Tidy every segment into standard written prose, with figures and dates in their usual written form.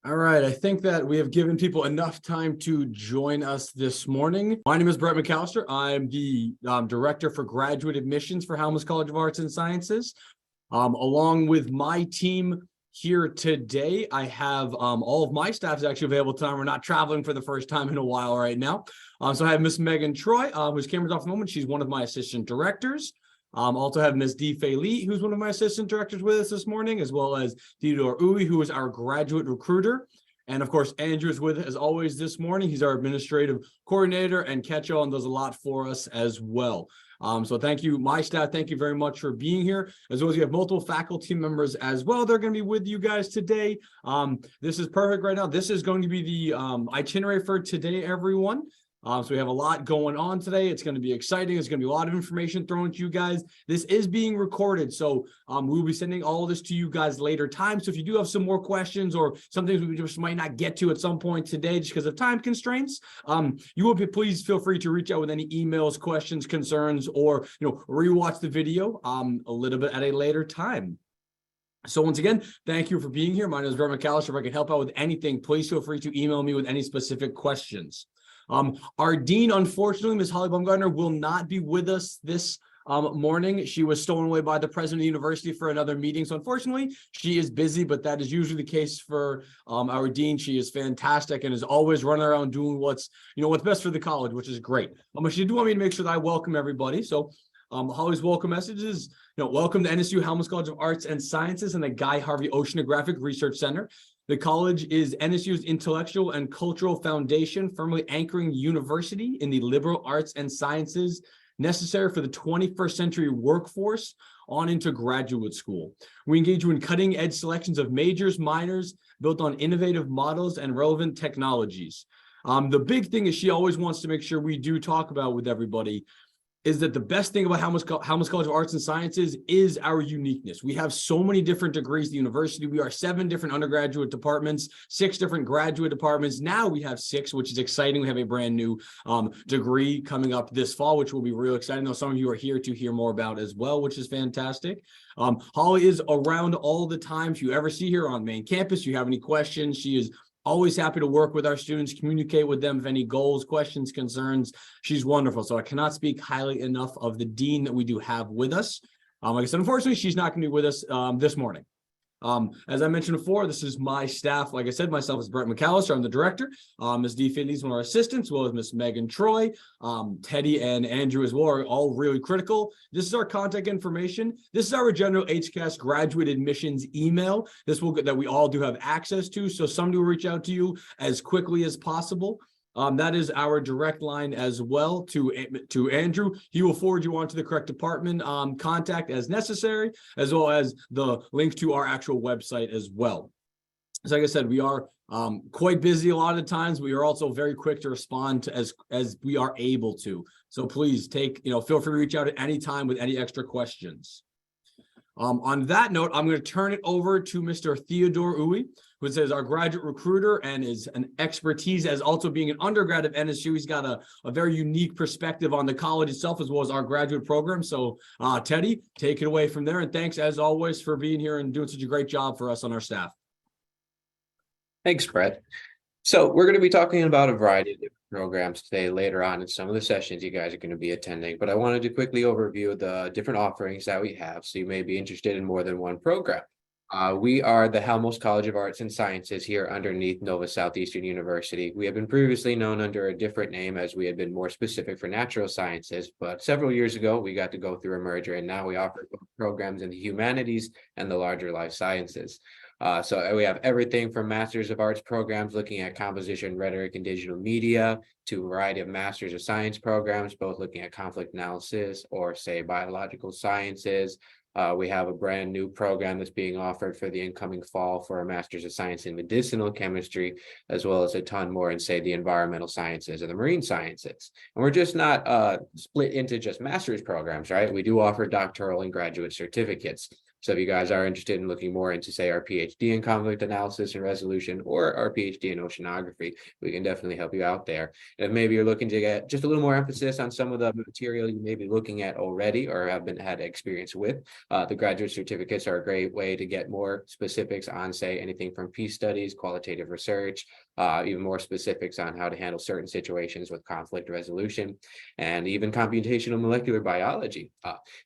All right, I think that we have given people enough time to join us this morning. My name is Brett McAllister. I'm the Director for Graduate Admissions for Halmos College of Arts and Sciences. Along with my team here today, I have all of my staff is actually available tonight. We're not traveling for the first time in a while right now. So I have Miss Megan Troy, whose camera's off at the moment. She's one of my assistant directors. Also have Ms. Di-Fei Lee, who's one of my assistant directors with us this morning, as well as Theodore Uwe, who is our graduate recruiter. And of course, Andrew is with us as always this morning. He's our administrative coordinator and catch-all and does a lot for us as well. So thank you, my staff. Thank you very much for being here, as well as you have multiple faculty members as well. They're going to be with you guys today. This is perfect right now. This is going to be the itinerary for today, everyone. So we have a lot going on today. It's going to be exciting. There's going to be a lot of information thrown to you guys. This is being recorded, so we'll be sending all of this to you guys later time. So if you do have some more questions or some things we just might not get to at some point today just because of time constraints, you will be, please feel free to reach out with any emails, questions, concerns, or rewatch the video a little bit at a later time. So once again, thank you for being here. My name is Brett McAllister. If I can help out with anything, please feel free to email me with any specific questions. Our dean, unfortunately, Ms. Holly Baumgartner, will not be with us this morning. She was stolen away by the president of the university for another meeting. So unfortunately, she is busy, but that is usually the case for our dean. She is fantastic and is always running around doing what's best for the college, which is great. But she do want me to make sure that I welcome everybody. So Holly's welcome messages, welcome to NSU Halmos College of Arts and Sciences and the Guy Harvey Oceanographic Research Center. The college is NSU's intellectual and cultural foundation, firmly anchoring the university in the liberal arts and sciences necessary for the 21st century workforce on into graduate school. We engage you in cutting-edge selections of majors, minors, built on innovative models and relevant technologies. The big thing is she always wants to make sure we do talk about with everybody is that the best thing about Halmos College of Arts and Sciences is our uniqueness. We have so many different degrees at the university. We are 7 different undergraduate departments, 6 different graduate departments. Now we have 6, which is exciting. We have a brand new degree coming up this fall, which will be real exciting. I know some of you are here to hear more about as well, which is fantastic. Holly is around all the time. If you ever see her on main campus, you have any questions, she is always happy to work with our students, communicate with them if any goals, questions, concerns. She's wonderful. So I cannot speak highly enough of the dean that we do have with us. Like I said, unfortunately, she's not going to be with us this morning. As I mentioned before, this is my staff. Like I said, myself is Brett McAllister. I'm the director. Ms. Di-Fei Lee is one of our assistants, as well as Ms. Megan Troy. Teddy and Andrew as well are all really critical. This is our contact information. This is our general HCAS graduate admissions email. This will that we all do have access to. So somebody will reach out to you as quickly as possible. That is our direct line as well to Andrew. He will forward you on to the correct department contact as necessary, as well as the link to our actual website as well. So like I said, we are quite busy a lot of the times. We are also very quick to respond to as we are able to. So please feel free to reach out at any time with any extra questions. On that note, I'm going to turn it over to Mr. Theodore Uwe, who is our graduate recruiter and is an expertise as also being an undergrad at NSU. He's got a very unique perspective on the college itself as well as our graduate program. So Teddy, take it away from there. And thanks as always for being here and doing such a great job for us on our staff. Thanks, Brett. So we're going to be talking about a variety of different programs today later on in some of the sessions you guys are going to be attending, but I wanted to quickly overview the different offerings that we have, so you may be interested in more than one program. We are the Halmos College of Arts and Sciences here underneath Nova Southeastern University. We have been previously known under a different name as we had been more specific for natural sciences, but several years ago we got to go through a merger and now we offer programs in the humanities and the larger life sciences. So we have everything from Masters of Arts programs looking at composition, rhetoric, and digital media to a variety of Masters of Science programs, both looking at conflict analysis or say biological sciences. We have a brand new program that's being offered for the incoming fall for a Masters of Science in Medicinal Chemistry, as well as a ton more in, say, the environmental sciences or the marine sciences. And we're just not split into just master's programs, right? We do offer doctoral and graduate certificates. So if you guys are interested in looking more into, say, our PhD in conflict analysis and resolution or our PhD in oceanography, we can definitely help you out there. If maybe you're looking to get just a little more emphasis on some of the material you may be looking at already or have had experience with, the graduate certificates are a great way to get more specifics on, say, anything from peace studies, qualitative research, even more specifics on how to handle certain situations with conflict resolution, and even computational molecular biology.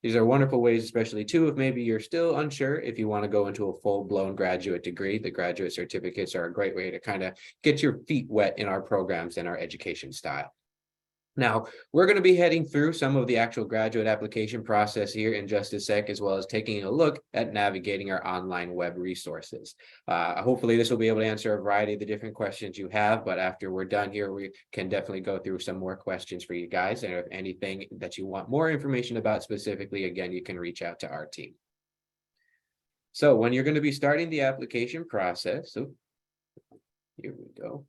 These are wonderful ways, especially too, if maybe you're still unsure if you want to go into a full-blown graduate degree. The graduate certificates are a great way to kind of get your feet wet in our programs and our education style. Now, we're going to be heading through some of the actual graduate application process here in just a sec, as well as taking a look at navigating our online web resources. Hopefully, this will be able to answer a variety of the different questions you have, but after we're done here, we can definitely go through some more questions for you guys. And if anything that you want more information about specifically, again, you can reach out to our team. So when you're going to be starting the application process, here we go.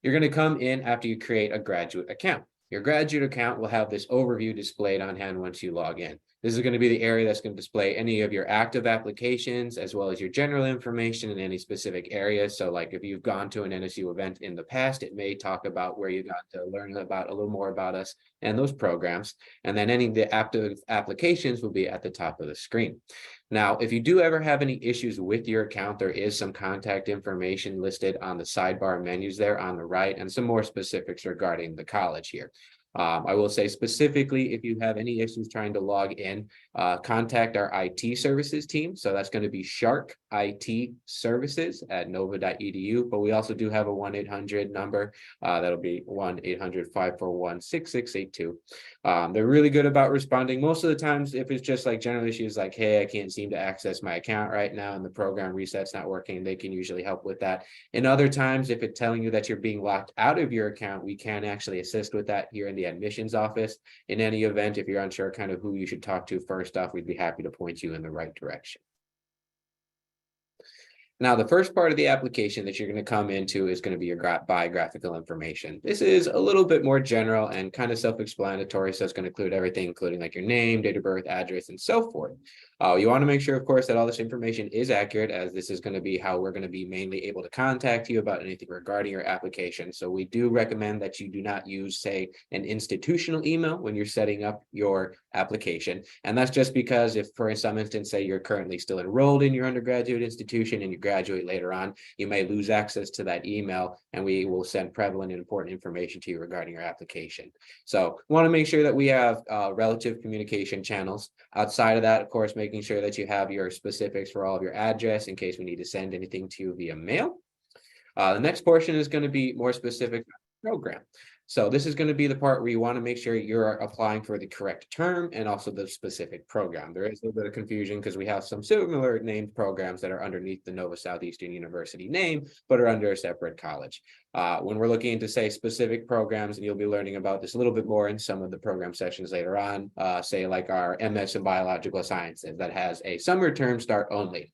You're going to come in after you create a graduate account. Your graduate account will have this overview displayed on hand once you log in. This is going to be the area that's going to display any of your active applications, as well as your general information in any specific areas. So like if you've gone to an NSU event in the past, it may talk about where you got to learn about a little more about us and those programs. And then any of the active applications will be at the top of the screen. Now, if you do ever have any issues with your account, there is some contact information listed on the sidebar menus there on the right, and some more specifics regarding the college here. I will say specifically, if you have any issues trying to log in, contact our IT services team. So that's going to be Shark IT Services at nova.edu. But we also do have a 1-800 number. That'll be 1-800-541-6682. They're really good about responding. Most of the times, if it's just like general issues like, hey, I can't seem to access my account right now and the program reset's not working, they can usually help with that. And other times, if it's telling you that you're being locked out of your account, we can actually assist with that here in the admissions office. In any event, if you're unsure kind of who you should talk to first off, we'd be happy to point you in the right direction. Now, the first part of the application that you're going to come into is going to be your biographical information. This is a little bit more general and kind of self-explanatory, so it's going to include everything, including like your name, date of birth, address, and so forth. You want to make sure, of course, that all this information is accurate, as this is going to be how we're going to be mainly able to contact you about anything regarding your application. So we do recommend that you do not use, say, an institutional email when you're setting up your application. And that's just because if, for some instance, say you're currently still enrolled in your undergraduate institution and you graduate later on, you may lose access to that email, and we will send prevalent and important information to you regarding your application. So we want to make sure that we have relative communication channels. Outside of that, of course, making sure that you have your specifics for all of your address in case we need to send anything to you via mail. The next portion is going to be more specific program. So this is going to be the part where you want to make sure you're applying for the correct term and also the specific program. There is a little bit of confusion because we have some similar named programs that are underneath the Nova Southeastern University name, but are under a separate college. When we're looking into, say, specific programs, and you'll be learning about this a little bit more in some of the program sessions later on, say like our MS in Biological Sciences that has a summer term start only.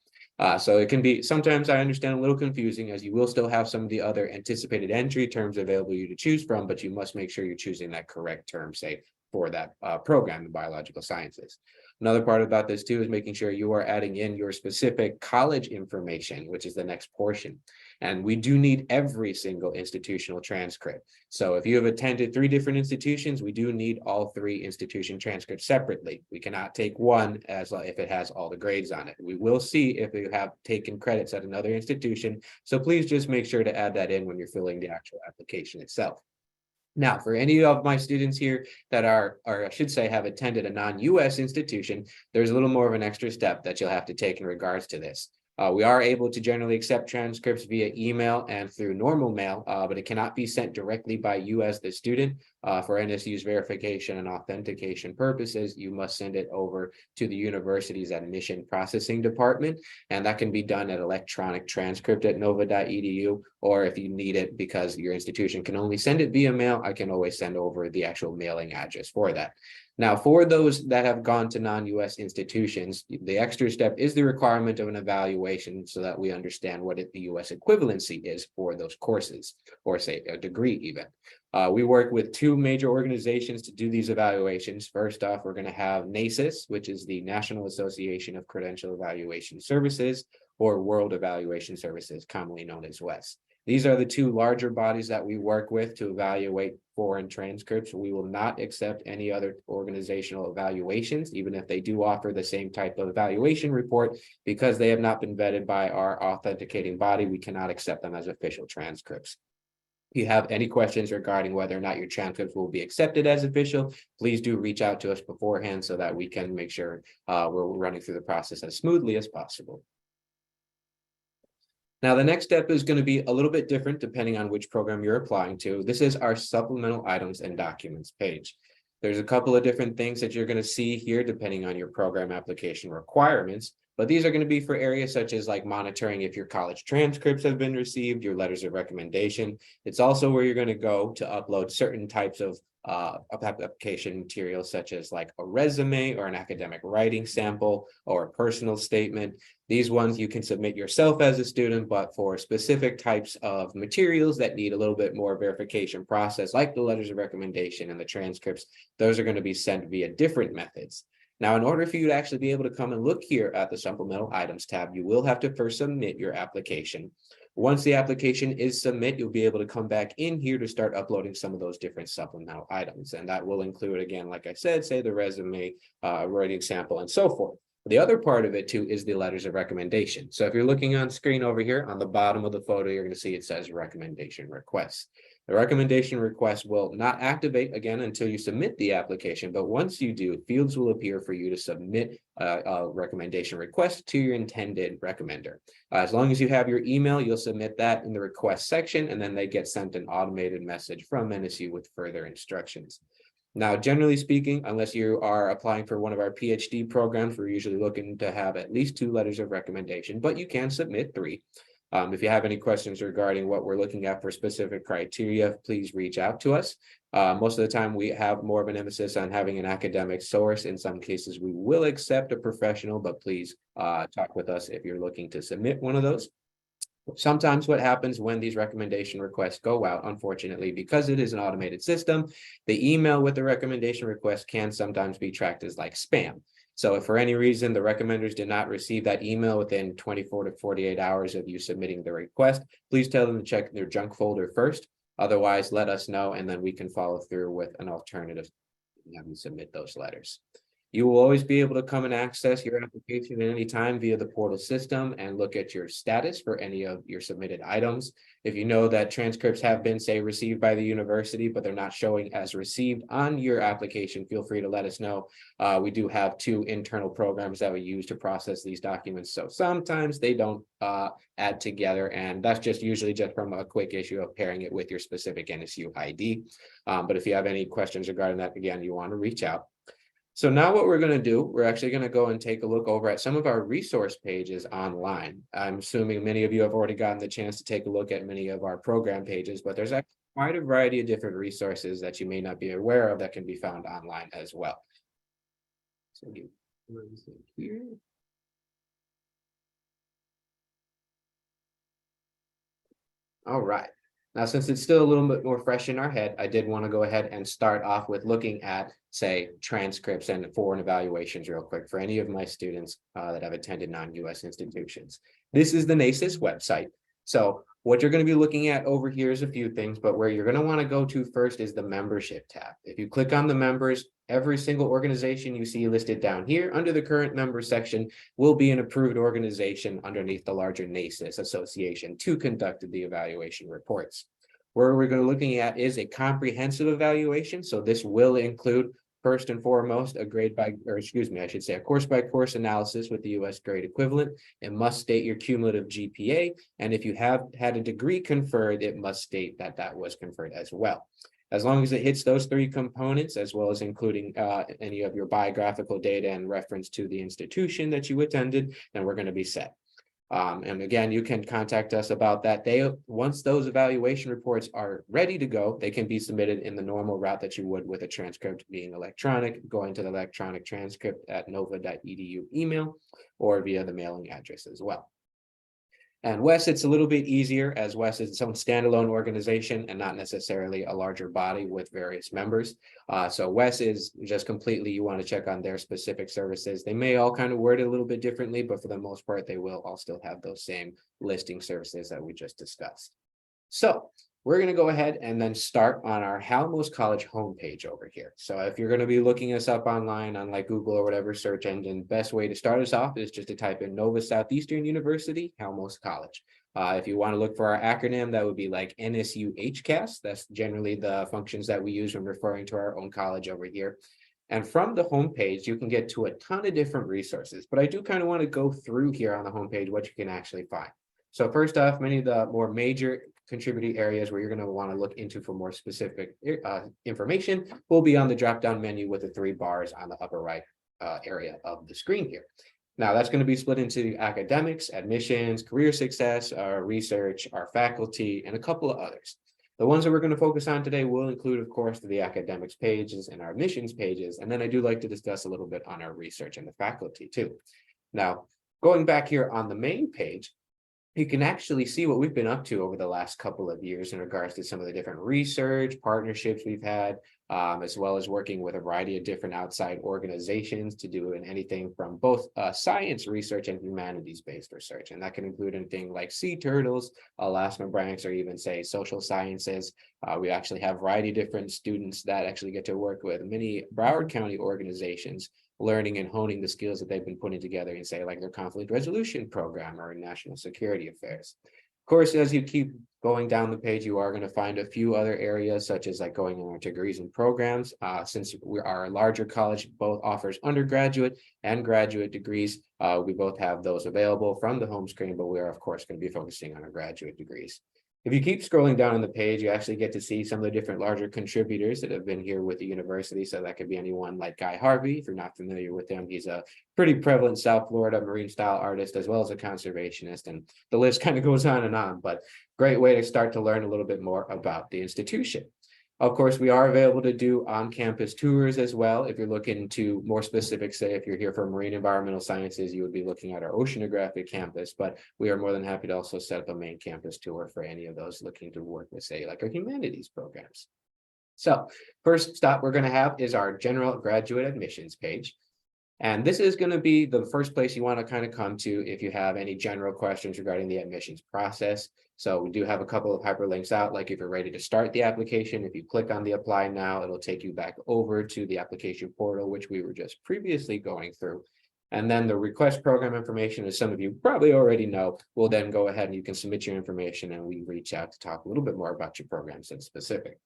So it can be, sometimes I understand, a little confusing, as you will still have some of the other anticipated entry terms available you to choose from, but you must make sure you're choosing that correct term, say, for that program in biological sciences. Another part about this too is making sure you are adding in your specific college information, which is the next portion. And we do need every single institutional transcript. So if you have attended 3 different institutions, we do need all 3 institution transcripts separately. We cannot take one as if it has all the grades on it. We will see if you have taken credits at another institution. So please just make sure to add that in when you're filling the actual application itself. Now, for any of my students here that are, or I should say, have attended a non-US institution, there's a little more of an extra step that you'll have to take in regards to this. We are able to generally accept transcripts via email and through normal mail, but it cannot be sent directly by you as the student. For NSU's verification and authentication purposes, you must send it over to the university's admission processing department, and that can be done at electronictranscript@nova.edu, or if you need it because your institution can only send it via mail, I can always send over the actual mailing address for that. Now, for those that have gone to non-US institutions, the extra step is the requirement of an evaluation so that we understand what the US equivalency is for those courses, or say a degree even. We work with two major organizations to do these evaluations. First off, we're going to have NACIS, which is the National Association of Credential Evaluation Services, or World Evaluation Services, commonly known as WES. These are the two larger bodies that we work with to evaluate foreign transcripts. We will not accept any other organizational evaluations, even if they do offer the same type of evaluation report, because they have not been vetted by our authenticating body. We cannot accept them as official transcripts. If you have any questions regarding whether or not your transcripts will be accepted as official, please do reach out to us beforehand so that we can make sure we're running through the process as smoothly as possible. Now, the next step is going to be a little bit different depending on which program you're applying to. This is our supplemental items and documents page. There's a couple of different things that you're going to see here depending on your program application requirements, but these are going to be for areas such as like monitoring if your college transcripts have been received, your letters of recommendation. It's also where you're going to go to upload certain types of application materials such as like a resume or an academic writing sample or a personal statement. These ones you can submit yourself as a student, but for specific types of materials that need a little bit more verification process, like the letters of recommendation and the transcripts, those are going to be sent via different methods. Now, in order for you to actually be able to come and look here at the supplemental items tab, you will have to first submit your application. Once the application is submit, you'll be able to come back in here to start uploading some of those different supplemental items. And that will include, again, like I said, say the resume, writing sample, and so forth. The other part of it too is the letters of recommendation. So if you're looking on screen over here on the bottom of the photo, you're going to see it says recommendation request. The recommendation request will not activate again until you submit the application, but once you do, fields will appear for you to submit a recommendation request to your intended recommender. As long as you have your email, you'll submit that in the request section, and then they get sent an automated message from NSU with further instructions. Now, generally speaking, unless you are applying for one of our PhD programs, we're usually looking to have at least 2 letters of recommendation, but you can submit 3. If you have any questions regarding what we're looking at for specific criteria, please reach out to us. Most of the time, we have more of an emphasis on having an academic source. In some cases, we will accept a professional, but please talk with us if you're looking to submit one of those. Sometimes what happens when these recommendation requests go out, unfortunately, because it is an automated system, the email with the recommendation request can sometimes be tracked as like spam. So if for any reason the recommenders did not receive that email within 24 to 48 hours of you submitting the request, please tell them to check their junk folder first. Otherwise, let us know, and then we can follow through with an alternative and have you submit those letters. You will always be able to come and access your application at any time via the portal system and look at your status for any of your submitted items. If you know that transcripts have been, say, received by the university, but they're not showing as received on your application, feel free to let us know. We do have 2 internal programs that we use to process these documents. So sometimes they don't add together, and that's just usually just from a quick issue of pairing it with your specific NSU ID. But if you have any questions regarding that, again, you want to reach out. So now what we're going to do, we're actually going to go and take a look over at some of our resource pages online. I'm assuming many of you have already gotten the chance to take a look at many of our program pages, but there's actually quite a variety of different resources that you may not be aware of that can be found online as well. So here. All right. Now, since it's still a little bit more fresh in our head, I did want to go ahead and start off with looking at, say, transcripts and foreign evaluations real quick for any of my students that have attended non-US institutions. This is the NACIS website. So what you're going to be looking at over here is a few things, but where you're going to want to go to first is the membership tab. If you click on the members, every single organization you see listed down here under the current member section will be an approved organization underneath the larger NACIS association to conduct the evaluation reports. Where we're going to be looking at is a comprehensive evaluation. So this will include, first and foremost, a course by course analysis with the US grade equivalent. It must state your cumulative GPA. And if you have had a degree conferred, it must state that that was conferred as well. As long as it hits those 3 components, as well as including any of your biographical data and reference to the institution that you attended, then we're going to be set. And again, you can contact us about that. Once those evaluation reports are ready to go, they can be submitted in the normal route that you would with a transcript being electronic, going to the electronic transcript at nova.edu email or via the mailing address as well. And WES, it's a little bit easier as WES is its own standalone organization and not necessarily a larger body with various members. So WES is just completely, you want to check on their specific services. They may all kind of word it a little bit differently, but for the most part, they will all still have those same listing services that we just discussed. So we're going to go ahead and then start on our Halmos College homepage over here. So if you're going to be looking us up online on like Google or whatever search engine, best way to start us off is just to type in Nova Southeastern University, Halmos College. If you want to look for our acronym, that would be like NSU HCAS. That's generally the functions that we use when referring to our own college over here. And from the homepage, you can get to a ton of different resources, but I do kind of want to go through here on the homepage what you can actually find. So first off, many of the more major contributing areas where you're going to want to look into for more specific information will be on the drop-down menu with the 3 bars on the upper right area of the screen here. Now that's going to be split into academics, admissions, career success, our research, our faculty, and a couple of others. The ones that we're going to focus on today will include, of course, the academics pages and our admissions pages. And then I do like to discuss a little bit on our research and the faculty too. Now, going back here on the main page, you can actually see what we've been up to over the last couple of years in regards to some of the different research partnerships we've had, as well as working with a variety of different outside organizations to do anything from both science research and humanities-based research. And that can include anything like sea turtles, elasmobranchs, or even say social sciences. We actually have a variety of different students that actually get to work with many Broward County organizations, learning and honing the skills that they've been putting together in, say, like their conflict resolution program or in national security affairs. Of course, as you keep going down the page, you are going to find a few other areas, such as like going on degrees and programs. Since we are a larger college, both offers undergraduate and graduate degrees. We both have those available from the home screen, but we are, of course, going to be focusing on our graduate degrees. If you keep scrolling down on the page, you actually get to see some of the different larger contributors that have been here with the university. So that could be anyone like Guy Harvey. If you're not familiar with him, he's a pretty prevalent South Florida marine style artist, as well as a conservationist. And the list kind of goes on, but great way to start to learn a little bit more about the institution. Of course, we are available to do on-campus tours as well. If you're looking to more specific, say if you're here for marine environmental sciences, you would be looking at our oceanographic campus, but we are more than happy to also set up a main campus tour for any of those looking to work with, say, like our humanities programs. So first stop we're going to have is our general graduate admissions page. And this is going to be the first place you want to kind of come to if you have any general questions regarding the admissions process. So we do have a couple of hyperlinks out, like if you're ready to start the application, if you click on the apply now, it'll take you back over to the application portal, which we were just previously going through. And then the request program information, as some of you probably already know, will then go ahead and you can submit your information and we reach out to talk a little bit more about your programs in specific.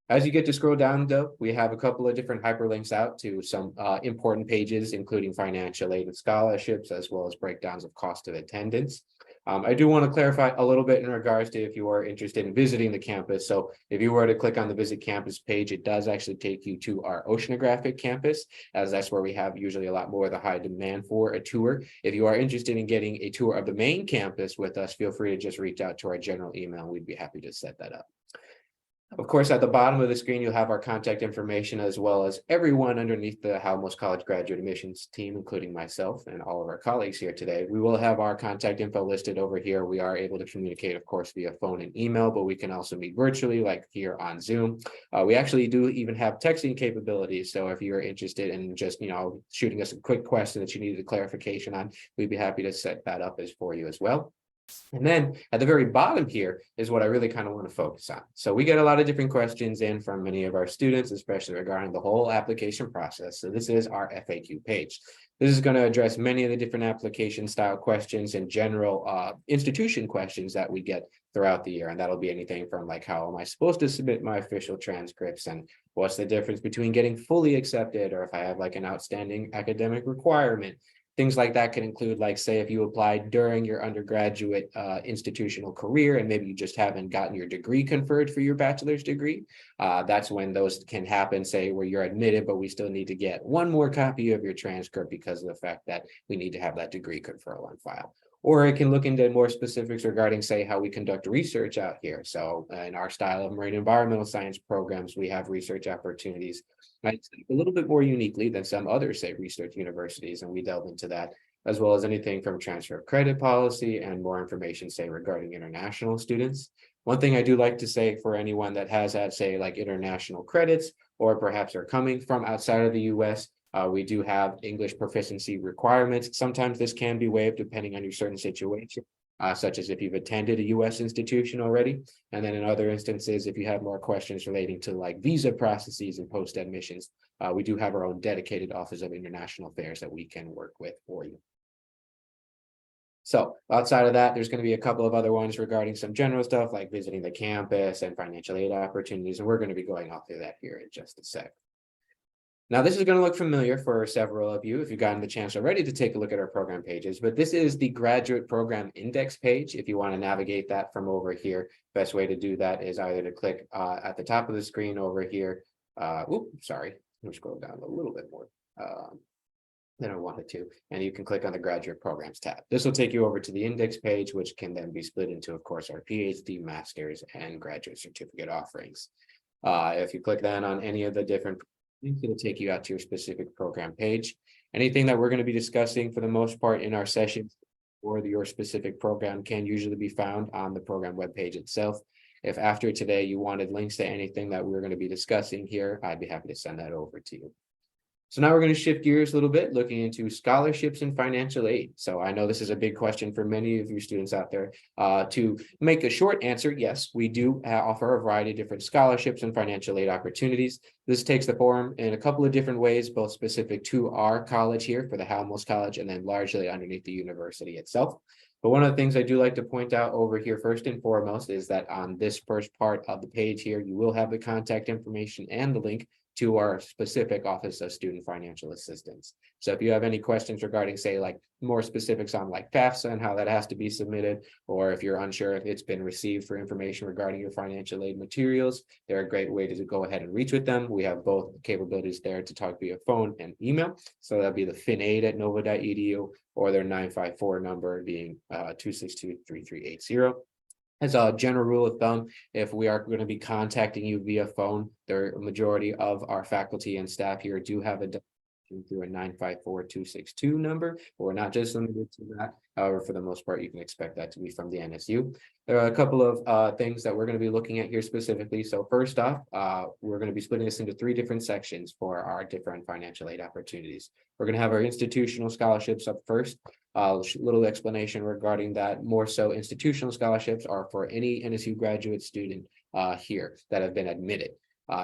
As you get to scroll down, though, we have a couple of different hyperlinks out to some important pages, including financial aid and scholarships, as well as breakdowns of cost of attendance. I do want to clarify a little bit in regards to if you are interested in visiting the campus. So if you were to click on the visit campus page, it does actually take you to our oceanographic campus, as that's where we have usually a lot more of the high demand for a tour. If you are interested in getting a tour of the main campus with us, feel free to just reach out to our general email. We'd be happy to set that up. Of course, at the bottom of the screen, you'll have our contact information, as well as everyone underneath the Halmos College graduate admissions team, including myself and all of our colleagues here today. We will have our contact info listed over here. We are able to communicate, of course, via phone and email, but we can also meet virtually, like here on Zoom. We actually do even have texting capabilities. So if you're interested in just, shooting us a quick question that you needed a clarification on, we'd be happy to set that up for you as well. And then at the very bottom here is what I really kind of want to focus on. So we get a lot of different questions in from many of our students, especially regarding the whole application process. So this is our FAQ page. This is going to address many of the different application style questions and general institution questions that we get throughout the year. And that'll be anything from like, how am I supposed to submit my official transcripts? And what's the difference between getting fully accepted, or if I have like an outstanding academic requirement? Things like that can include, like, say, if you applied during your undergraduate institutional career and maybe you just haven't gotten your degree conferred for your bachelor's degree. That's when those can happen, say, where you're admitted, but we still need to get one more copy of your transcript because of the fact that we need to have that degree conferral on file. Or it can look into more specifics regarding, say, how we conduct research out here. So in our style of marine environmental science programs, we have research opportunities, right, a little bit more uniquely than some other, say, research universities, and we delve into that, as well as anything from transfer of credit policy and more information, say, regarding international students. One thing I do like to say for anyone that has had, say, like international credits, or perhaps are coming from outside of the US, we do have English proficiency requirements. Sometimes this can be waived depending on your certain situation, such as if you've attended a US institution already. And then in other instances, if you have more questions relating to like visa processes and post admissions, we do have our own dedicated Office of International Affairs that we can work with for you. So outside of that, there's going to be a couple of other ones regarding some general stuff like visiting the campus and financial aid opportunities. And we're going to be going off through that here in just a sec. Now, this is going to look familiar for several of you if you've gotten the chance already to take a look at our program pages, but this is the graduate program index page. If you want to navigate that from over here, best way to do that is either to click at the top of the screen over here. Sorry, let me scroll down a little bit more than I wanted to, and you can click on the graduate programs tab. This will take you over to the index page, which can then be split into, of course, our PhD, master's, and graduate certificate offerings. If you click then on any of the different, it'll take you out to your specific program page. Anything that we're going to be discussing for the most part in our sessions or your specific program can usually be found on the program webpage itself. If after today you wanted links to anything that we're going to be discussing here, I'd be happy to send that over to you. So now we're going to shift gears a little bit, looking into scholarships and financial aid. So I know this is a big question for many of you students out there. To make a short answer, yes, we do offer a variety of different scholarships and financial aid opportunities. This takes the form in a couple of different ways, both specific to our college here for the Halmos College and then largely underneath the university itself. But one of the things I do like to point out over here first and foremost is that on this first part of the page here, you will have the contact information and the link to our specific Office of Student Financial Assistance. So if you have any questions regarding, say, like more specifics on like FAFSA and how that has to be submitted, or if you're unsure if it's been received for information regarding your financial aid materials, they're a great way to go ahead and reach with them. We have both capabilities there to talk via phone and email. So that'll be the finaid@nova.edu or their 954 number being 262-3380. As a general rule of thumb, if we are going to be contacting you via phone, the majority of our faculty and staff here do have a through a 954-262 number, but we're not just limited to that. However, for the most part, you can expect that to be from the NSU. There are a couple of things that we're going to be looking at here specifically. So first off, we're going to be splitting this into 3 different sections for our different financial aid opportunities. We're going to have our institutional scholarships up first. Little explanation regarding that. More so, institutional scholarships are for any NSU graduate student here that have been admitted.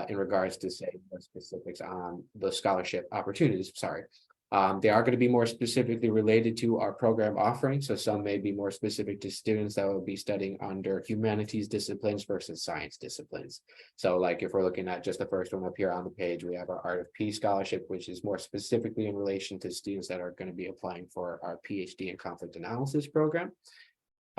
In regards to, say, more specifics on the scholarship opportunities, they are going to be more specifically related to our program offering. So some may be more specific to students that will be studying under humanities disciplines versus science disciplines. So like if we're looking at just the first one up here on the page, we have our Art of Peace Scholarship, which is more specifically in relation to students that are going to be applying for our PhD in conflict analysis program.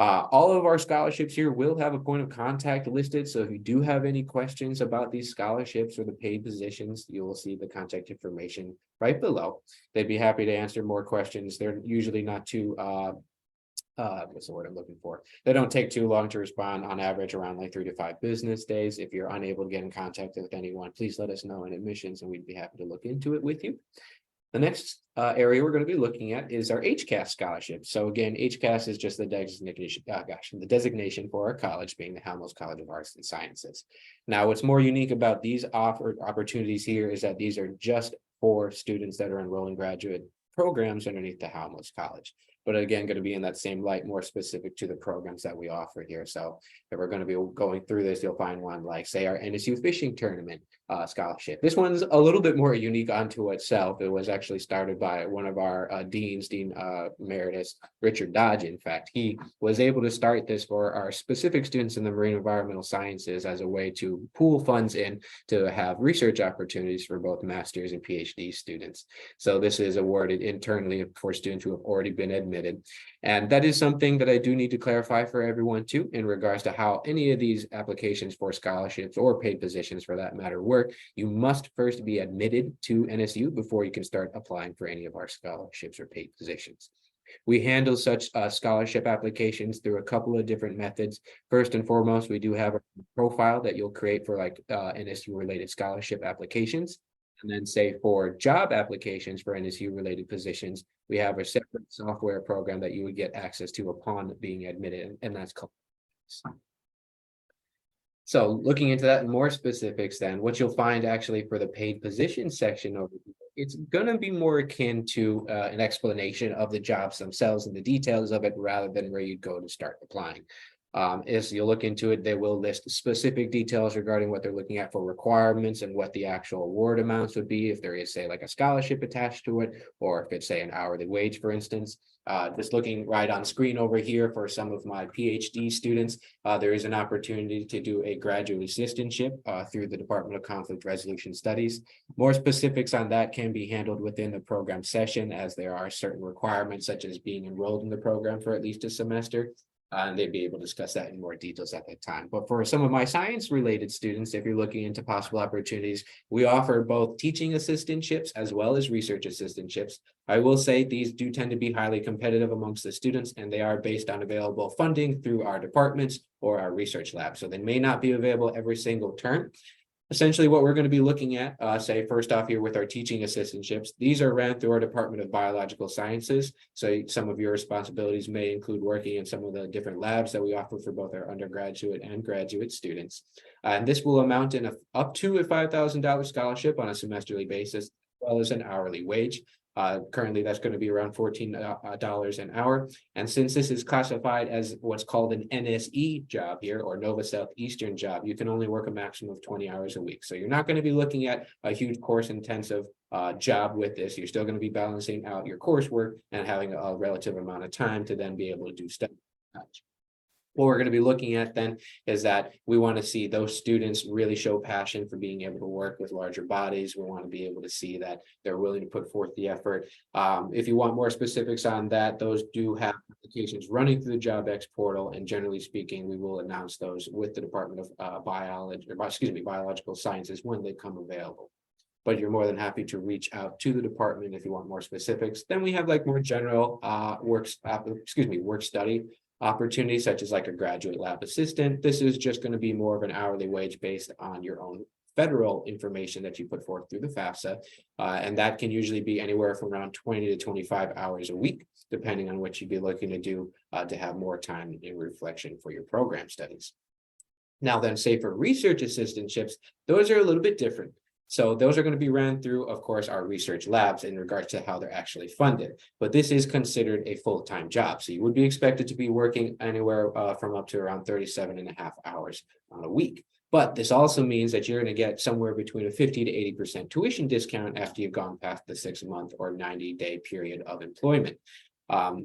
All of our scholarships here will have a point of contact listed. So if you do have any questions about these scholarships or the paid positions, you will see the contact information right below. They'd be happy to answer more questions. They're usually not too, what's the word I'm looking for? They don't take too long to respond, on average around like 3 to 5 business days. If you're unable to get in contact with anyone, please let us know in admissions and we'd be happy to look into it with you. The next area we're going to be looking at is our HCAS scholarship. So again, HCAS is just the designation for our college, being the Halmos College of Arts and Sciences. Now, what's more unique about these opportunities here is that these are just for students that are enrolling graduate programs underneath the Halmos College. but again, going to be in that same light, more specific to the programs that we offer here. So if we're going to be going through this, you'll find one like, say, our NSU fishing tournament scholarship. This one's a little bit more unique unto itself. It was actually started by one of our deans, Dean Emeritus Richard Dodge. In fact, he was able to start this for our specific students in the marine environmental sciences as a way to pool funds in to have research opportunities for both master's and PhD students. So this is awarded internally for students who have already been admitted. And that is something that I do need to clarify for everyone too, in regards to how any of these applications for scholarships or paid positions for that matter work. You must first be admitted to NSU before you can start applying for any of our scholarships or paid positions. We handle such scholarship applications through a couple of different methods. First and foremost, we do have a profile that you'll create for like NSU related scholarship applications. And then say for job applications for NSU related positions, we have a separate software program that you would get access to upon being admitted, and that's called. So looking into that in more specifics, then what you'll find actually for the paid position section over here, it's going to be more akin to an explanation of the jobs themselves and the details of it, rather than where you go to start applying. As you look into it, they will list specific details regarding what they're looking at for requirements and what the actual award amounts would be if there is, say, like a scholarship attached to it, or if it's, say, an hourly wage, for instance. Just looking right on screen over here for some of my PhD students, there is an opportunity to do a graduate assistantship through the Department of Conflict Resolution Studies. More specifics on that can be handled within the program session, as there are certain requirements such as being enrolled in the program for at least a semester. And they'd be able to discuss that in more details at that time. But for some of my science related students, if you're looking into possible opportunities, we offer both teaching assistantships as well as research assistantships. I will say these do tend to be highly competitive amongst the students, and they are based on available funding through our departments or our research lab. So they may not be available every single term. Essentially, what we're going to be looking at, say, first off here with our teaching assistantships, these are ran through our Department of Biological Sciences. So some of your responsibilities may include working in some of the different labs that we offer for both our undergraduate and graduate students. And this will amount in up to a $5,000 scholarship on a semesterly basis, as well as an hourly wage. Currently, that's going to be around $14 an hour. And since this is classified as what's called an NSE job here, or Nova Southeastern job, you can only work a maximum of 20 hours a week. So you're not going to be looking at a huge course intensive job with this. You're still going to be balancing out your coursework and having a relative amount of time to then be able to do stuff. What we're going to be looking at then is that we want to see those students really show passion for being able to work with larger bodies. We want to be able to see that they're willing to put forth the effort. If you want more specifics on that, those do have applications running through the JobX portal, and generally speaking, we will announce those with the Department of Biological Sciences when they come available. But you're more than happy to reach out to the department if you want more specifics. Then we have like more general work study opportunities, such as like a graduate lab assistant. This is just going to be more of an hourly wage based on your own federal information that you put forth through the FAFSA. And that can usually be anywhere from around 20 to 25 hours a week, depending on what you'd be looking to do to have more time in reflection for your program studies. Now then, say for research assistantships, those are a little bit different. So those are going to be ran through, of course, our research labs in regards to how they're actually funded. But this is considered a full-time job. So you would be expected to be working anywhere from up to around 37.5 hours on a week. But this also means that you're going to get somewhere between a 50 to 80% tuition discount after you've gone past the 6-month or 90-day period of employment.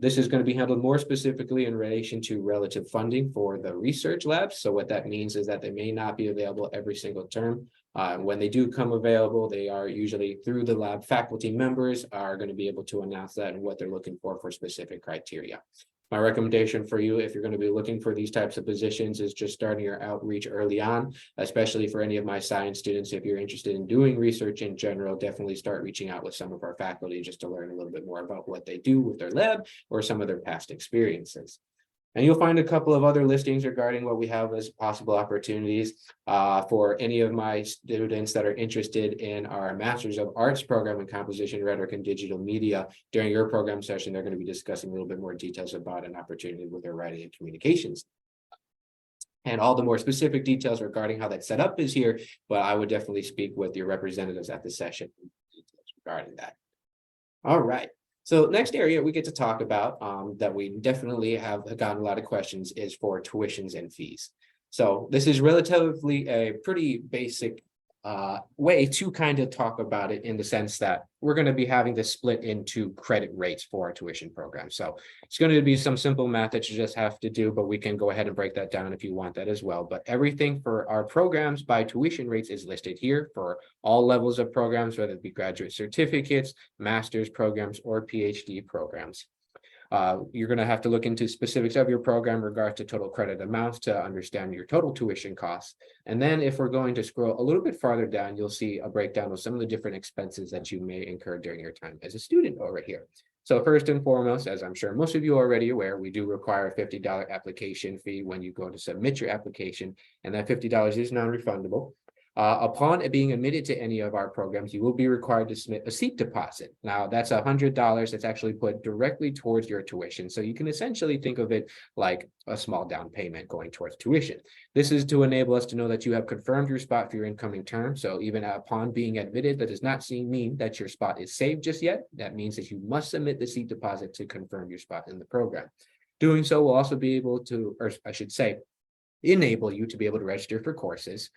This is going to be handled more specifically in relation to relative funding for the research labs. So what that means is that they may not be available every single term. When they do come available, they are usually through the lab faculty members are going to be able to announce that and what they're looking for specific criteria. My recommendation for you, if you're going to be looking for these types of positions, is just starting your outreach early on, especially for any of my science students. If you're interested in doing research in general, definitely start reaching out with some of our faculty just to learn a little bit more about what they do with their lab or some of their past experiences. And you'll find a couple of other listings regarding what we have as possible opportunities for any of my students that are interested in our Masters of Arts program in Composition, Rhetoric, and Digital Media. During your program session, they're going to be discussing a little bit more details about an opportunity with their writing and communications. And all the more specific details regarding how that setup is here, but I would definitely speak with your representatives at the session regarding that. All right. So next area we get to talk about that we definitely have gotten a lot of questions is for tuitions and fees. So this is relatively a pretty basic way to kind of talk about it in the sense that we're going to be having this split into credit rates for our tuition program. So it's going to be some simple math that you just have to do, but we can go ahead and break that down if you want that as well. But everything for our programs by tuition rates is listed here for all levels of programs, whether it be graduate certificates, master's programs, or PhD programs. You're going to have to look into specifics of your program in regards to total credit amounts to understand your total tuition costs. And then if we're going to scroll a little bit farther down, you'll see a breakdown of some of the different expenses that you may incur during your time as a student over here. So first and foremost, as I'm sure most of you are already aware, we do require a $50 application fee when you go to submit your application, and that $50 is non-refundable. Upon being admitted to any of our programs, you will be required to submit a seat deposit. Now, that's $100 that's actually put directly towards your tuition. So you can essentially think of it like a small down payment going towards tuition. This is to enable us to know that you have confirmed your spot for your incoming term. So even upon being admitted, that does not mean that your spot is saved just yet. That means that you must submit the seat deposit to confirm your spot in the program. Doing so will also be able to, or I should say, enable you to be able to register for courses.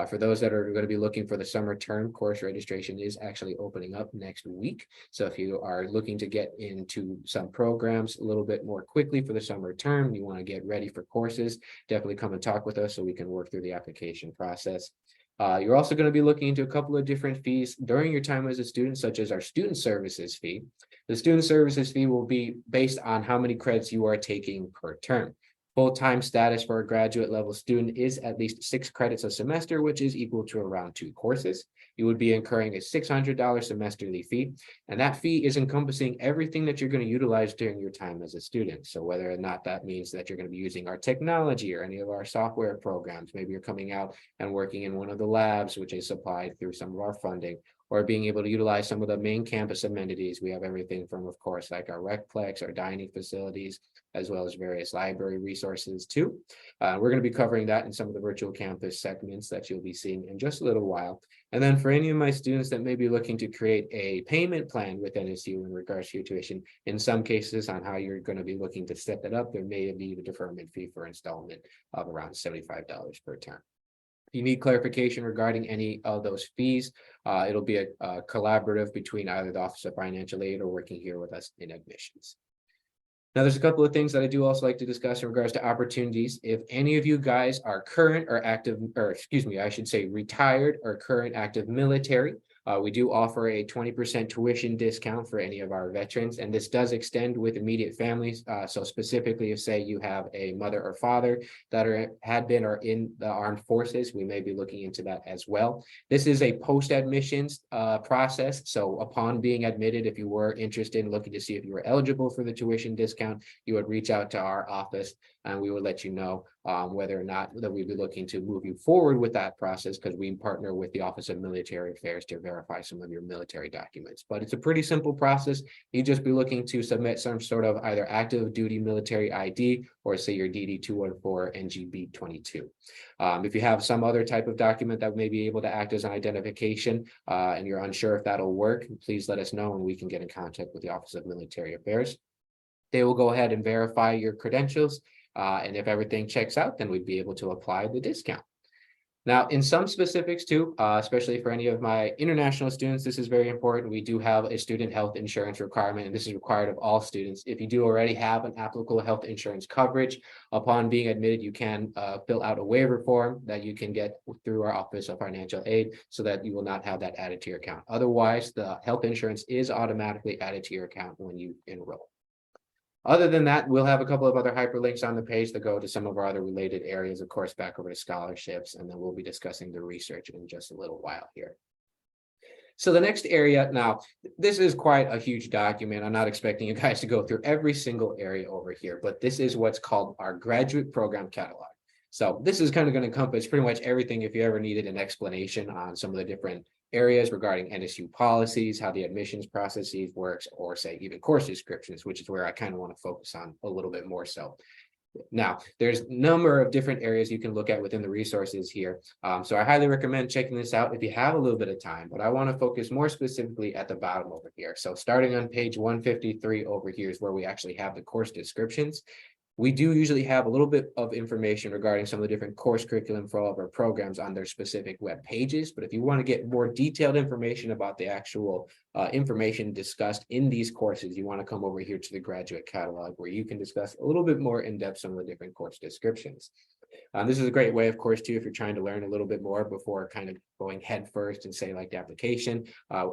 For those that are going to be looking for the summer term, course registration is actually opening up next week. So if you are looking to get into some programs a little bit more quickly for the summer term, you want to get ready for courses, definitely come and talk with us so we can work through the application process. You're also going to be looking into a couple of different fees during your time as a student, such as our student services fee. The student services fee will be based on how many credits you are taking per term. Full-time status for a graduate level student is at least 6 credits a semester, which is equal to around 2 courses. You would be incurring a $600 semesterly fee, and that fee is encompassing everything that you're going to utilize during your time as a student. So whether or not that means that you're going to be using our technology or any of our software programs, maybe you're coming out and working in one of the labs, which is supplied through some of our funding, or being able to utilize some of the main campus amenities. We have everything from, of course, like our recplex, our dining facilities, as well as various library resources too. We're going to be covering that in some of the virtual campus segments that you'll be seeing in just a little while. And then for any of my students that may be looking to create a payment plan with NSU in regards to your tuition, in some cases on how you're going to be looking to set that up, there may be the deferment fee for installment of around $75 per term. If you need clarification regarding any of those fees, it'll be a collaborative between either the Office of Financial Aid or working here with us in admissions. Now, there's a couple of things that I do also like to discuss in regards to opportunities. If any of you guys are current or active, or excuse me, I should say retired or current active military, we do offer a 20% tuition discount for any of our veterans, and this does extend with immediate families. So specifically, if say you have a mother or father that had been or in the armed forces, we may be looking into that as well. This is a post-admissions process. So upon being admitted, if you were interested in looking to see if you were eligible for the tuition discount, you would reach out to our office and we will let you know whether or not that we'd be looking to move you forward with that process, because we partner with the Office of Military Affairs to verify some of your military documents. But it's a pretty simple process. You'd just be looking to submit some sort of either active duty military ID or say your DD 214 NGB 22. If you have some other type of document that may be able to act as an identification and you're unsure if that'll work, please let us know and we can get in contact with the Office of Military Affairs. They will go ahead and verify your credentials. And if everything checks out, then we'd be able to apply the discount. Now, in some specifics too, especially for any of my international students, this is very important. We do have a student health insurance requirement, and this is required of all students. If you do already have an applicable health insurance coverage, upon being admitted, you can fill out a waiver form that you can get through our Office of Financial Aid so that you will not have that added to your account. Otherwise, the health insurance is automatically added to your account when you enroll. Other than that, we'll have a couple of other hyperlinks on the page that go to some of our other related areas, of course, back over to scholarships, and then we'll be discussing the research in just a little while here. So the next area, now, this is quite a huge document. I'm not expecting you guys to go through every single area over here, but this is what's called our graduate program catalog. So this is kind of going to encompass pretty much everything if you ever needed an explanation on some of the different areas regarding NSU policies, how the admissions processes works, or say even course descriptions, which is where I kind of want to focus on a little bit more so. Now, there's a number of different areas you can look at within the resources here. So I highly recommend checking this out if you have a little bit of time, but I want to focus more specifically at the bottom over here. So starting on page 153 over here is where we actually have the course descriptions. We do usually have a little bit of information regarding some of the different course curriculum for all of our programs on their specific web pages. But if you want to get more detailed information about the actual information discussed in these courses, you want to come over here to the graduate catalog where you can discuss a little bit more in depth some of the different course descriptions. This is a great way, of course, too, if you're trying to learn a little bit more before kind of going head first and say like the application.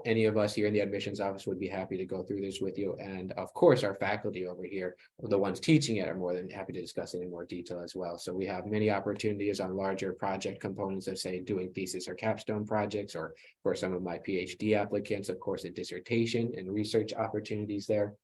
Any of us here in the admissions office would be happy to go through this with you. And of course, our faculty over here, the ones teaching it, are more than happy to discuss it in more detail as well. So we have many opportunities on larger project components of, say, doing thesis or capstone projects, or for some of my PhD applicants, of course, a dissertation and research opportunities there.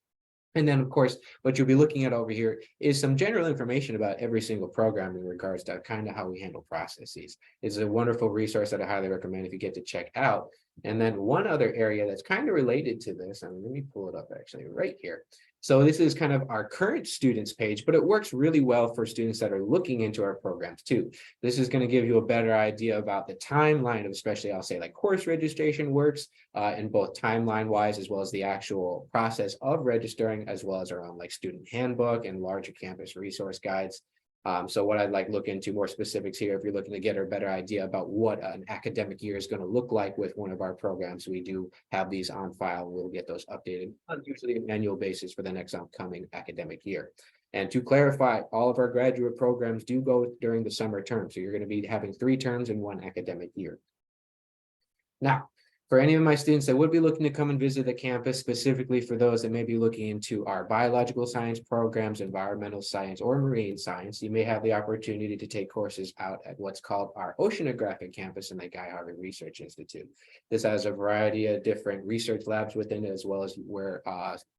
And then, of course, what you'll be looking at over here is some general information about every single program in regards to kind of how we handle processes. It's a wonderful resource that I highly recommend if you get to check out. And then one other area that's kind of related to this, and let me pull it up actually right here. So this is kind of our current students page, but it works really well for students that are looking into our programs too. This is going to give you a better idea about the timeline of, especially I'll say like course registration works in both timeline wise, as well as the actual process of registering, as well as our own like student handbook and larger campus resource guides. So what I'd like to look into more specifics here, if you're looking to get a better idea about what an academic year is going to look like with one of our programs, we do have these on file. We'll get those updated on usually an annual basis for the next upcoming academic year. And to clarify, all of our graduate programs do go during the summer term. So you're going to be having 3 terms in one academic year. Now, for any of my students that would be looking to come and visit the campus, specifically for those that may be looking into our biological science programs, environmental science, or marine science, you may have the opportunity to take courses out at what's called our oceanographic campus in the Guy Harvey Research Institute. This has a variety of different research labs within it, as well as where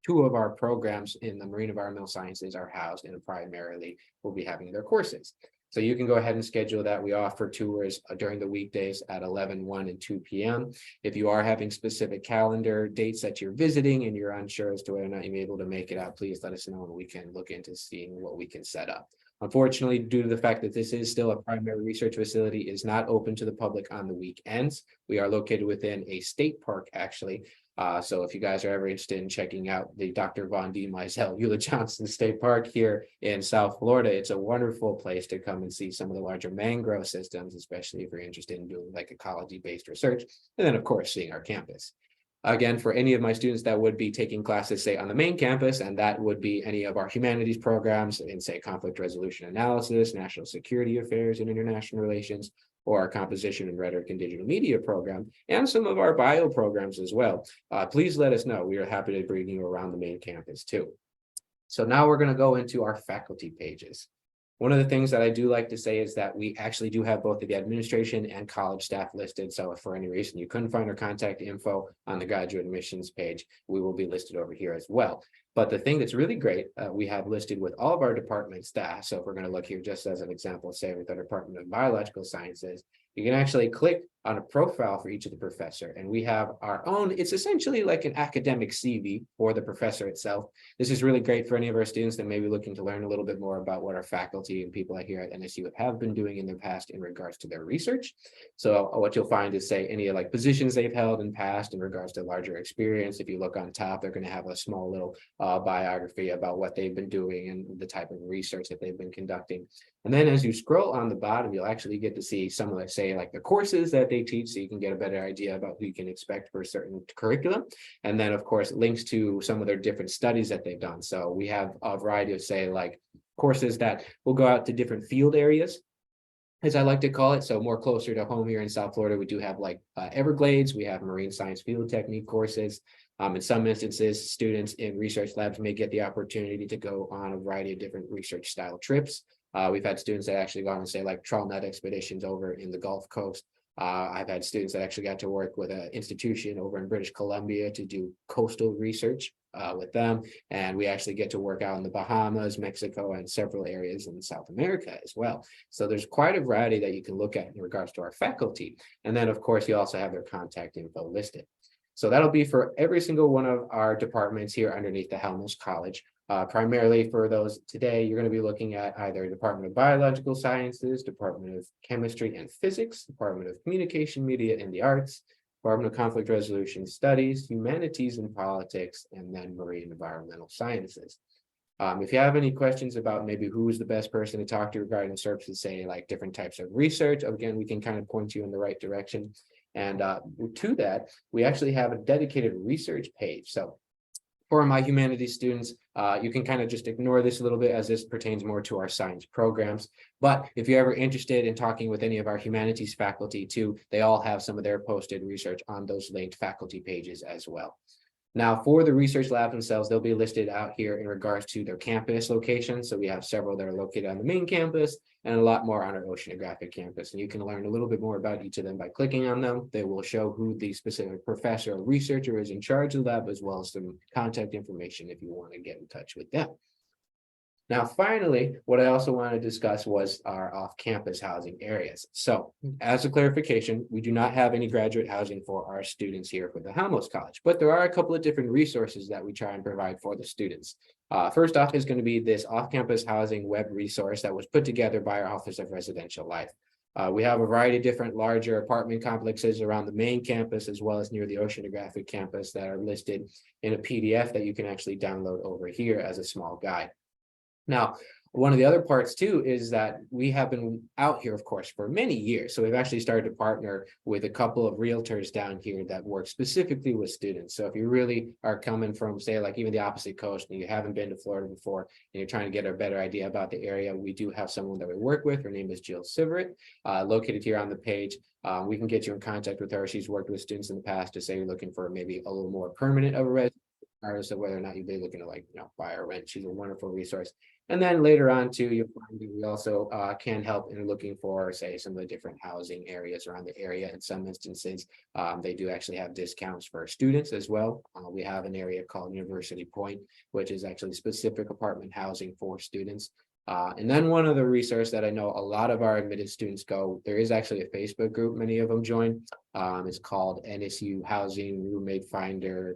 2 of our programs in the marine environmental sciences are housed, and primarily will be having their courses. So you can go ahead and schedule that. We offer tours during the weekdays at 11, 1, and 2 p.m. If you are having specific calendar dates that you're visiting and you're unsure as to whether or not you're able to make it out, please let us know and we can look into seeing what we can set up. Unfortunately, due to the fact that this is still a primary research facility, is not open to the public on the weekends. We are located within a state park, actually. So if you guys are ever interested in checking out the Dr. Von D. Mizell Eula Johnson State Park here in South Florida, it's a wonderful place to come and see some of the larger mangrove systems, especially if you're interested in doing like ecology-based research. And then, of course, seeing our campus. Again, for any of my students that would be taking classes, say, on the main campus, and that would be any of our humanities programs in, say, conflict resolution analysis, national security affairs and international relations, or our composition and rhetoric and digital media program, and some of our bio programs as well. Please let us know. We are happy to bring you around the main campus too. So now we're going to go into our faculty pages. One of the things that I do like to say is that we actually do have both the administration and college staff listed. So if for any reason you couldn't find our contact info on the graduate admissions page, we will be listed over here as well. But the thing that's really great, we have listed with all of our department staff. So if we're going to look here just as an example, say with our Department of Biological Sciences, you can actually click on a profile for each of the professor, and we have our own. It's essentially like an academic CV for the professor itself. This is really great for any of our students that may be looking to learn a little bit more about what our faculty and people here at NSU have been doing in the past in regards to their research. So what you'll find is, say, any like positions they've held in past in regards to larger experience. If you look on top, they're going to have a small little biography about what they've been doing and the type of research that they've been conducting. And then as you scroll on the bottom, you'll actually get to see some of the, say, like the courses that they teach, so you can get a better idea about who you can expect for a certain curriculum. And then, of course, links to some of their different studies that they've done. So we have a variety of, say, like courses that will go out to different field areas, as I like to call it. So more closer to home here in South Florida, we do have like Everglades, we have marine science field technique courses. In some instances, students in research labs may get the opportunity to go on a variety of different research style trips. We've had students that actually go on and say like trawl net expeditions over in the Gulf Coast. I've had students that actually got to work with an institution over in British Columbia to do coastal research with them. And we actually get to work out in the Bahamas, Mexico, and several areas in South America as well. So there's quite a variety that you can look at in regards to our faculty. And then, of course, you also have their contact info listed. So that'll be for every single one of our departments here underneath the Halmos College. Primarily for those today, you're going to be looking at either Department of Biological Sciences, Department of Chemistry and Physics, Department of Communication, Media and the Arts, Department of Conflict Resolution Studies, Humanities and Politics, and then Marine and Environmental Sciences. If you have any questions about maybe who is the best person to talk to regarding services, say like different types of research, again, we can kind of point you in the right direction. And to that, we actually have a dedicated research page. So for my humanities students, you can kind of just ignore this a little bit as this pertains more to our science programs. But if you're ever interested in talking with any of our humanities faculty too, they all have some of their posted research on those linked faculty pages as well. Now, for the research labs themselves, they'll be listed out here in regards to their campus locations. So we have several that are located on the main campus and a lot more on our oceanographic campus. And you can learn a little bit more about each of them by clicking on them. They will show who the specific professor or researcher is in charge of the lab, as well as some contact information if you want to get in touch with them. Now, finally, what I also want to discuss was our off-campus housing areas. So as a clarification, we do not have any graduate housing for our students here for the Halmos College, but there are a couple of different resources that we try and provide for the students. First off is going to be this off-campus housing web resource that was put together by our Office of Residential Life. We have a variety of different larger apartment complexes around the main campus, as well as near the oceanographic campus, that are listed in a PDF that you can actually download over here as a small guide. Now, one of the other parts too is that we have been out here, of course, for many years. So we've actually started to partner with a couple of realtors down here that work specifically with students. So if you really are coming from, say, like even the opposite coast and you haven't been to Florida before and you're trying to get a better idea about the area, we do have someone that we work with. Her name is Jill Sivert, located here on the page. We can get you in contact with her. She's worked with students in the past to say you're looking for maybe a little more permanent of a residence, regardless of whether or not you'd be looking to, like, buy or rent. She's a wonderful resource. And then later on too, you'll find that we also can help in looking for, say, some of the different housing areas around the area. In some instances, they do actually have discounts for students as well. We have an area called University Point, which is actually specific apartment housing for students. And then one other resource that I know a lot of our admitted students go, there is actually a Facebook group many of them join. It's called NSU Housing Roommate Finder.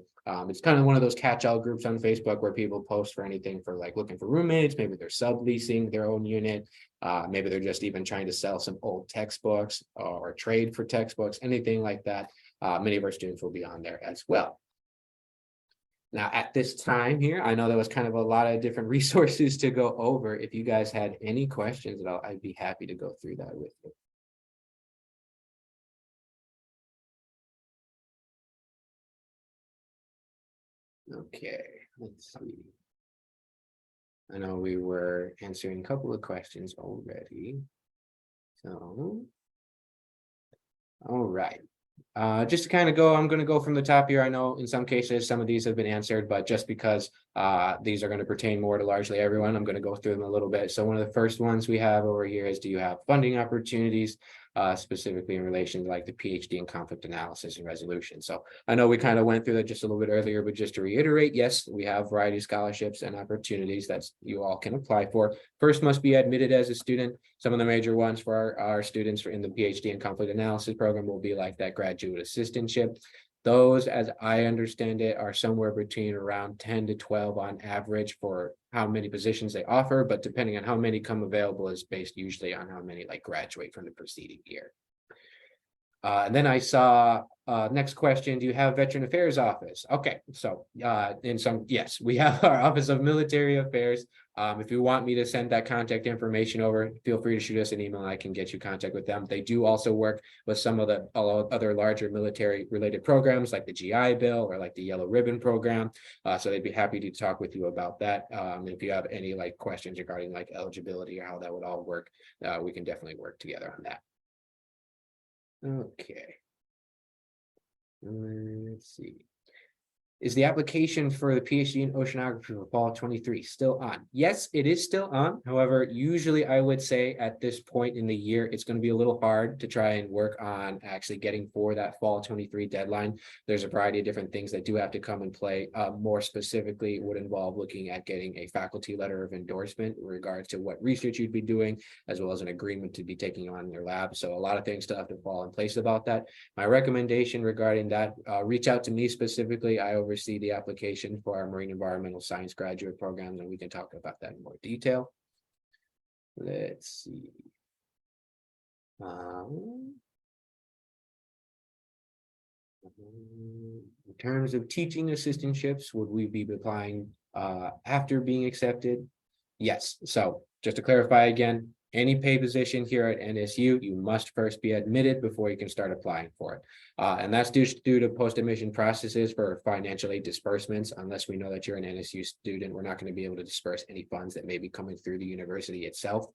It's kind of one of those catch-all groups on Facebook where people post for anything, for like looking for roommates. Maybe they're subleasing their own unit. Maybe they're just even trying to sell some old textbooks or trade for textbooks, anything like that. Many of our students will be on there as well. Now, at this time here, I know that was kind of a lot of different resources to go over. If you guys had any questions at all, I'd be happy to go through that with you. Okay, let's see. I know we were answering a couple of questions already. So, all right. Just to kind of go, I'm going to go from the top here. I know in some cases, some of these have been answered, but just because these are going to pertain more to largely everyone, I'm going to go through them a little bit. So one of the first ones we have over here is, do you have funding opportunities, specifically in relation to like the PhD in conflict analysis and resolution? So I know we kind of went through that just a little bit earlier, but just to reiterate, yes, we have a variety of scholarships and opportunities that you all can apply for. First, must be admitted as a student. Some of the major ones for our students in the PhD in conflict analysis program will be like that graduate assistantship. Those, as I understand it, are somewhere between around 10 to 12 on average for how many positions they offer, but depending on how many come available is based usually on how many like graduate from the preceding year. And then I saw next question, do you have Veteran Affairs Office? Okay, so yes, we have our Office of Military Affairs. If you want me to send that contact information over, feel free to shoot us an email. I can get you contact with them. They do also work with some of the other larger military related programs like the GI Bill or like the Yellow Ribbon program. So they'd be happy to talk with you about that. If you have any like questions regarding like eligibility or how that would all work, we can definitely work together on that. Okay. Let's see. Is the application for the PhD in oceanography for fall 23 still on? Yes, it is still on. However, usually I would say at this point in the year, it's going to be a little hard to try and work on actually getting for that fall 23 deadline. There's a variety of different things that do have to come in play. More specifically, would involve looking at getting a faculty letter of endorsement in regards to what research you'd be doing, as well as an agreement to be taking on your lab. So a lot of things still have to fall in place about that. My recommendation regarding that, reach out to me specifically. I oversee oversee the application for our marine environmental science graduate program, and we can talk about that in more detail. Let's see. In terms of teaching assistantships, would we be applying after being accepted? Yes. So just to clarify again, any paid position here at NSU, you must first be admitted before you can start applying for it. And that's due to post-admission processes for financial aid disbursements. Unless we know that you're an NSU student, we're not going to be able to disperse any funds that may be coming through the university itself.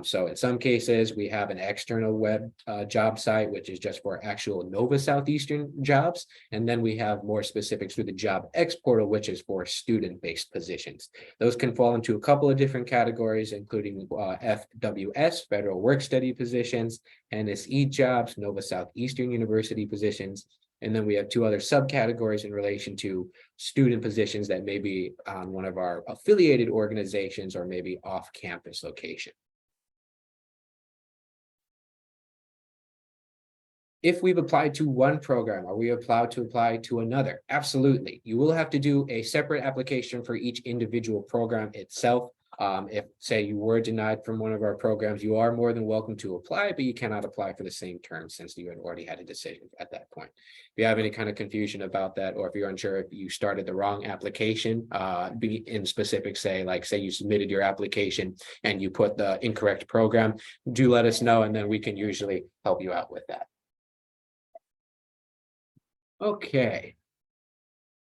So in some cases, we have an external web job site, which is just for actual Nova Southeastern jobs. And then we have more specifics through the Job X portal, which is for student-based positions. Those can fall into a couple of different categories, including FWS, Federal Work Study positions, NSE jobs, Nova Southeastern University positions. And then we have two other subcategories in relation to student positions that may be on one of our affiliated organizations or maybe off-campus location. If we've applied to one program, are we allowed to apply to another? Absolutely. You will have to do a separate application for each individual program itself. If, say, you were denied from one of our programs, you are more than welcome to apply, but you cannot apply for the same term since you had already had a decision at that point. If you have any kind of confusion about that, or if you're unsure if you started the wrong application, be in specific, say you submitted your application and you put the incorrect program, do let us know, and then we can usually help you out with that. Okay.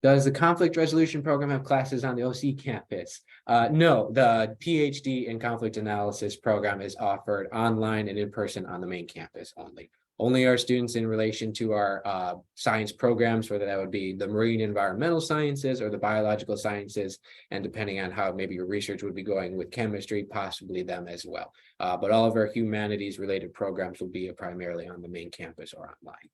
Does the conflict resolution program have classes on the OC campus? No, the PhD in conflict analysis program is offered online and in person on the main campus only. Only our students in relation to our science programs, whether that would be the marine environmental sciences or the biological sciences, and depending on how maybe your research would be going with chemistry, possibly them as well. But all of our humanities related programs will be primarily on the main campus or online.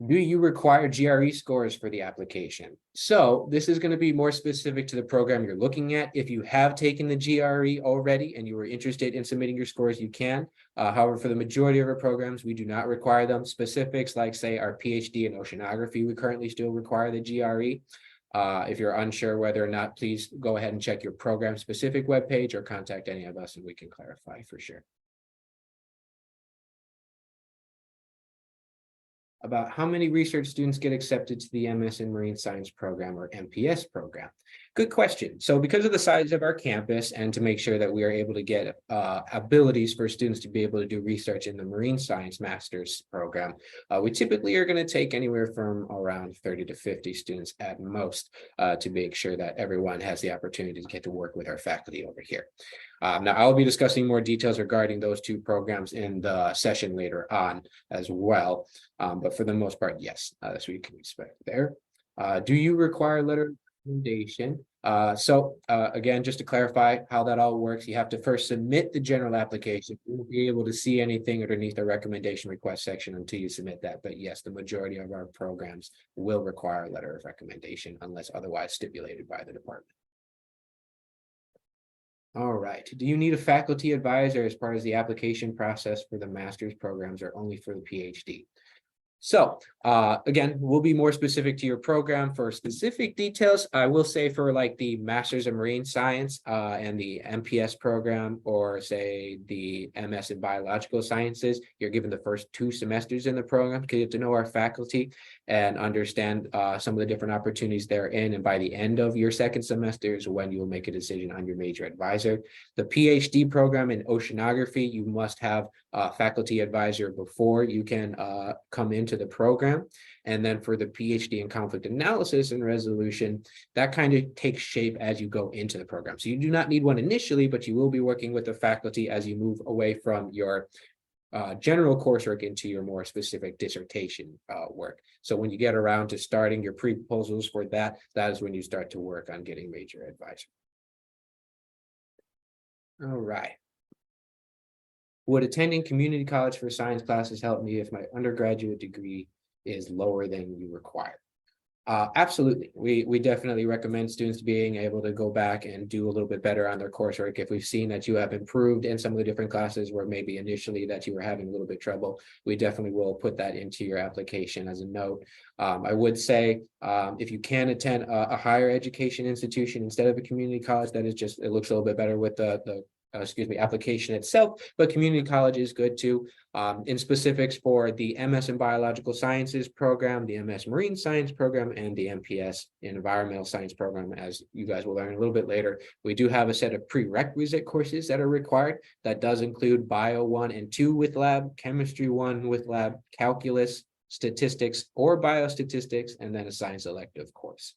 Do you require GRE scores for the application? So this is going to be more specific to the program you're looking at. If you have taken the GRE already and you are interested in submitting your scores, you can. However, for the majority of our programs, we do not require them. Specifics like, say, our PhD in oceanography, we currently still require the GRE. If you're unsure whether or not, please go ahead and check your program specific webpage or contact any of us and we can clarify for sure. About how many research students get accepted to the MS in Marine Science program or MPS program? Good question. So because of the size of our campus and to make sure that we are able to get abilities for students to be able to do research in the Marine Science Master's program, we typically are going to take anywhere from around 30 to 50 students at most to make sure that everyone has the opportunity to get to work with our faculty over here. Now, I'll be discussing more details regarding those two programs in the session later on as well. But for the most part, yes, that's what you can expect there. Do you require a letter of recommendation? Again, just to clarify how that all works, you have to first submit the general application. You won't be able to see anything underneath the recommendation request section until you submit that. But yes, the majority of our programs will require a letter of recommendation unless otherwise stipulated by the department. All right. Do you need a faculty advisor as part of the application process for the master's programs or only for the PhD? So again, we'll be more specific to your program for specific details. I will say for like the Masters of Marine Science and the MPS program, or say the MS in Biological Sciences, you're given the first 2 semesters in the program to get to know our faculty and understand some of the different opportunities they're in. And by the end of your second semester is when you'll make a decision on your major advisor. The PhD program in oceanography, you must have a faculty advisor before you can come into the program. And then for the PhD in conflict analysis and resolution, that kind of takes shape as you go into the program. So you do not need one initially, but you will be working with the faculty as you move away from your general coursework into your more specific dissertation work. So when you get around to starting your pre-proposals for that, that is when you start to work on getting major advisor. All right. Would attending community college for science classes help me if my undergraduate degree is lower than you require? Absolutely. We definitely recommend students being able to go back and do a little bit better on their coursework. If we've seen that you have improved in some of the different classes where maybe initially that you were having a little bit trouble, we definitely will put that into your application as a note. I would say if you can attend a higher education institution instead of a community college, that is just, it looks a little bit better with the application itself, but community college is good too. In specifics for the MS in Biological Sciences program, the MS Marine Science program, and the MPS Environmental Science program, as you guys will learn a little bit later, we do have a set of prerequisite courses that are required. That does include Bio 1 and 2 with lab, Chemistry 1 with lab, Calculus, Statistics or Biostatistics, and then a science elective course.